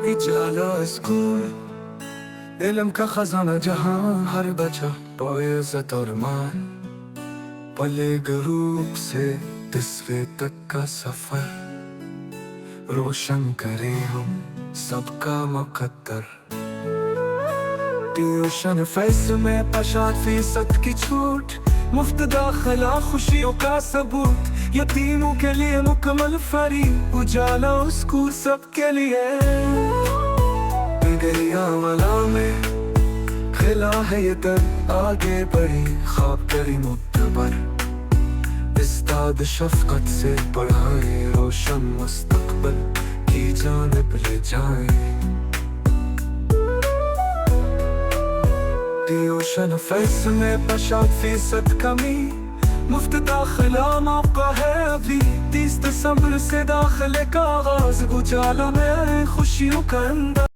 इजाला school, इल्म का खजाना जहाँ हर बच्चा पाए इज्जत और मान। पलेग रूप से 10वीं तक का सफर रोशन करे हम सबका मुकद्दर। ट्यूशन फीस में 50% की छूट, मुफ्त दाखिला खुशियों का सबूत, यतीमों के लिए मुकम्मल फ्री। उजाला स्कूल सबके लिए, वाला में खिला है ये दर, आगे बढ़ी ख्वाब करी मुतबर। इस्ताद शफकत से पढ़ाए रोशन मुस्तकबल की जानिब ले जाए। ट्यूशन फीस में 50% कमी, मुफ्त दाखिला मौका है अभी। 30 दिसंबर से दाखिले का आगाज, उजाला में खुशियों का अंदाज।